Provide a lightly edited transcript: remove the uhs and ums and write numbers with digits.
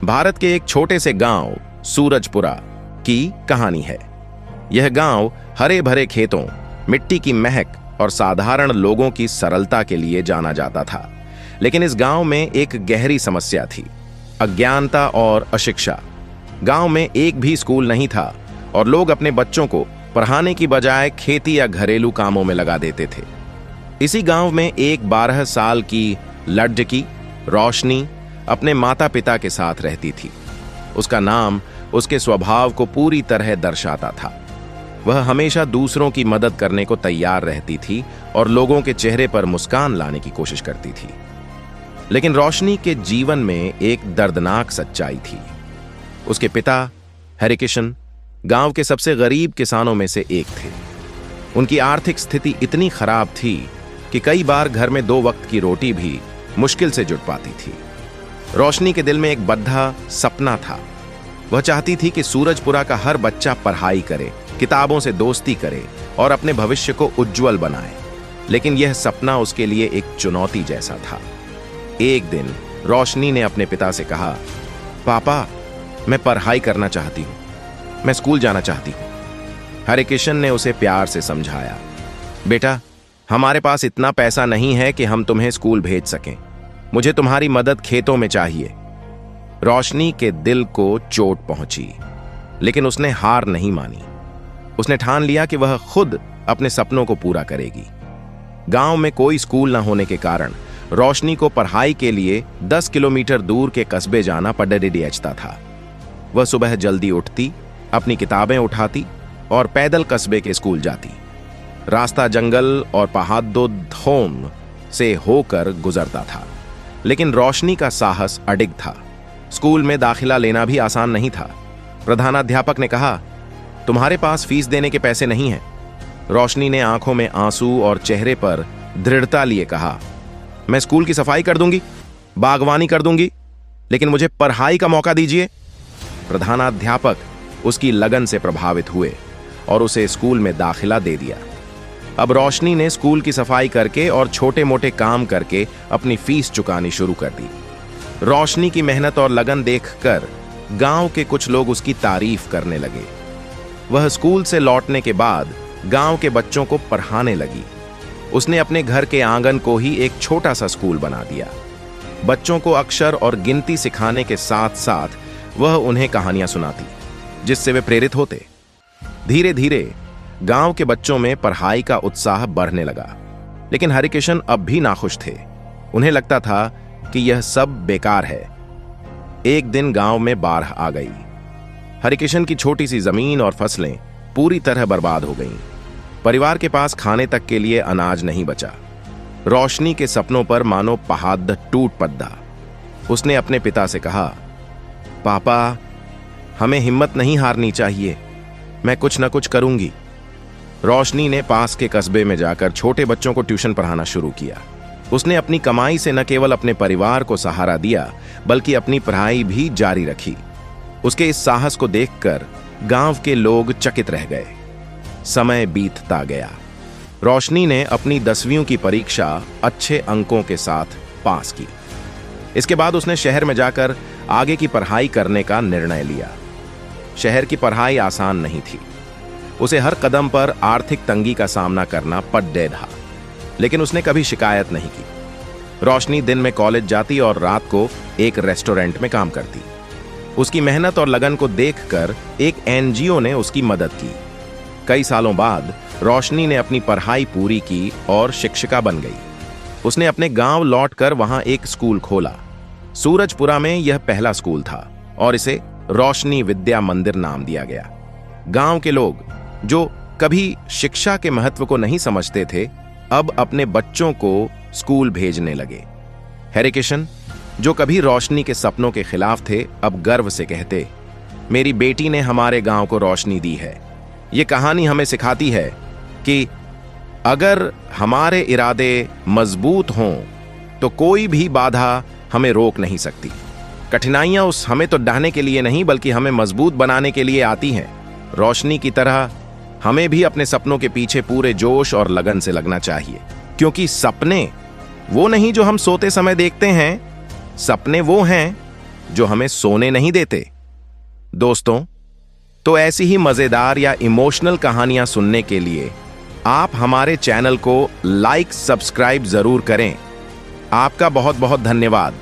भारत के एक छोटे से गांव सूरजपुरा की कहानी है। यह गांव हरे भरे खेतों, मिट्टी की महक और साधारण लोगों की सरलता के लिए जाना जाता था। लेकिन इस गांव में एक गहरी समस्या थी, अज्ञानता और अशिक्षा। गांव में एक भी स्कूल नहीं था और लोग अपने बच्चों को पढ़ाने की बजाय खेती या घरेलू कामों में लगा देते थे। इसी गांव में एक 12 साल की लड़की रोशनी अपने माता पिता के साथ रहती थी। उसका नाम उसके स्वभाव को पूरी तरह दर्शाता था। वह हमेशा दूसरों की मदद करने को तैयार रहती थी और लोगों के चेहरे पर मुस्कान लाने की कोशिश करती थी। लेकिन रोशनी के जीवन में एक दर्दनाक सच्चाई थी। उसके पिता हरिकिशन गांव के सबसे गरीब किसानों में से एक थे। उनकी आर्थिक स्थिति इतनी खराब थी कि कई बार घर में 2 वक्त की रोटी भी मुश्किल से जुट पाती थी। रोशनी के दिल में एक बद्धा सपना था। वह चाहती थी कि सूरजपुरा का हर बच्चा पढ़ाई करे, किताबों से दोस्ती करे और अपने भविष्य को उज्जवल बनाए। लेकिन यह सपना उसके लिए एक चुनौती जैसा था। एक दिन रोशनी ने अपने पिता से कहा, पापा, मैं पढ़ाई करना चाहती हूँ, मैं स्कूल जाना चाहती हूँ। हरिकिशन ने उसे प्यार से समझाया, बेटा, हमारे पास इतना पैसा नहीं है कि हम तुम्हें स्कूल भेज सकें। मुझे तुम्हारी मदद खेतों में चाहिए। रोशनी के दिल को चोट पहुंची, लेकिन उसने हार नहीं मानी। उसने ठान लिया कि वह खुद अपने सपनों को पूरा करेगी। गांव में कोई स्कूल न होने के कारण रोशनी को पढ़ाई के लिए 10 किलोमीटर दूर के कस्बे जाना पड़ता था। वह सुबह जल्दी उठती, अपनी किताबें उठाती और पैदल कस्बे के स्कूल जाती। रास्ता जंगल और पहाड़ों से होकर गुजरता था, लेकिन रोशनी का साहस अडिग था। स्कूल में दाखिला लेना भी आसान नहीं था। प्रधानाध्यापक ने कहा, तुम्हारे पास फीस देने के पैसे नहीं हैं। रोशनी ने आंखों में आंसू और चेहरे पर दृढ़ता लिए कहा, मैं स्कूल की सफाई कर दूंगी, बागवानी कर दूंगी, लेकिन मुझे पढ़ाई का मौका दीजिए। प्रधानाध्यापक उसकी लगन से प्रभावित हुए और उसे स्कूल में दाखिला दे दिया। अब रोशनी ने स्कूल की सफाई करके और छोटे मोटे काम करके अपनी फीस चुकानी शुरू कर दी। रोशनी की मेहनत और लगन देखकर गांव के कुछ लोग उसकी तारीफ करने लगे। वह स्कूल से लौटने के बाद गांव के बच्चों को पढ़ाने लगी। उसने अपने घर के आंगन को ही एक छोटा सा स्कूल बना दिया। बच्चों को अक्षर और गिनती सिखाने के साथ साथ वह उन्हें कहानियां सुनाती, जिससे वे प्रेरित होते। धीरे धीरे गांव के बच्चों में पढ़ाई का उत्साह बढ़ने लगा। लेकिन हरिकिशन अब भी नाखुश थे। उन्हें लगता था कि यह सब बेकार है। एक दिन गांव में बाढ़ आ गई। हरिकिशन की छोटी सी जमीन और फसलें पूरी तरह बर्बाद हो गईं। परिवार के पास खाने तक के लिए अनाज नहीं बचा। रोशनी के सपनों पर मानो पहाड़ टूट पड़ा। उसने अपने पिता से कहा, पापा, हमें हिम्मत नहीं हारनी चाहिए, मैं कुछ न कुछ करूंगी। रोशनी ने पास के कस्बे में जाकर छोटे बच्चों को ट्यूशन पढ़ाना शुरू किया। उसने अपनी कमाई से न केवल अपने परिवार को सहारा दिया, बल्कि अपनी पढ़ाई भी जारी रखी। उसके इस साहस को देखकर गांव के लोग चकित रह गए। समय बीतता गया। रोशनी ने अपनी 10वीं की परीक्षा अच्छे अंकों के साथ पास की। इसके बाद उसने शहर में जाकर आगे की पढ़ाई करने का निर्णय लिया। शहर की पढ़ाई आसान नहीं थी। उसे हर कदम पर आर्थिक तंगी का सामना करना पड़ था, लेकिन उसने कभी शिकायत नहीं की। रोशनी दिन में कॉलेज जाती और रात को एक रेस्टोरेंट में काम करती। उसकी मेहनत और लगन को देखकर एक एनजीओ ने उसकी मदद की। कई सालों बाद रोशनी ने अपनी पढ़ाई पूरी की और शिक्षिका बन गई। उसने अपने गांव लौटकर वहां एक स्कूल खोला। सूरजपुरा में यह पहला स्कूल था और इसे रोशनी विद्या मंदिर नाम दिया गया। गांव के लोग, जो कभी शिक्षा के महत्व को नहीं समझते थे, अब अपने बच्चों को स्कूल भेजने लगे। हरिकिशन, जो कभी रोशनी के सपनों के खिलाफ थे, अब गर्व से कहते, मेरी बेटी ने हमारे गांव को रोशनी दी है। ये कहानी हमें सिखाती है कि अगर हमारे इरादे मजबूत हों तो कोई भी बाधा हमें रोक नहीं सकती। कठिनाइयां हमें तो डहाने के लिए नहीं, बल्कि हमें मजबूत बनाने के लिए आती हैं। रोशनी की तरह हमें भी अपने सपनों के पीछे पूरे जोश और लगन से लगना चाहिए, क्योंकि सपने वो नहीं जो हम सोते समय देखते हैं। सपने वो हैं जो हमें सोने नहीं देते। दोस्तों, तो ऐसी ही मजेदार या इमोशनल कहानियां सुनने के लिए आप हमारे चैनल को लाइक सब्सक्राइब जरूर करें। आपका बहुत बहुत धन्यवाद।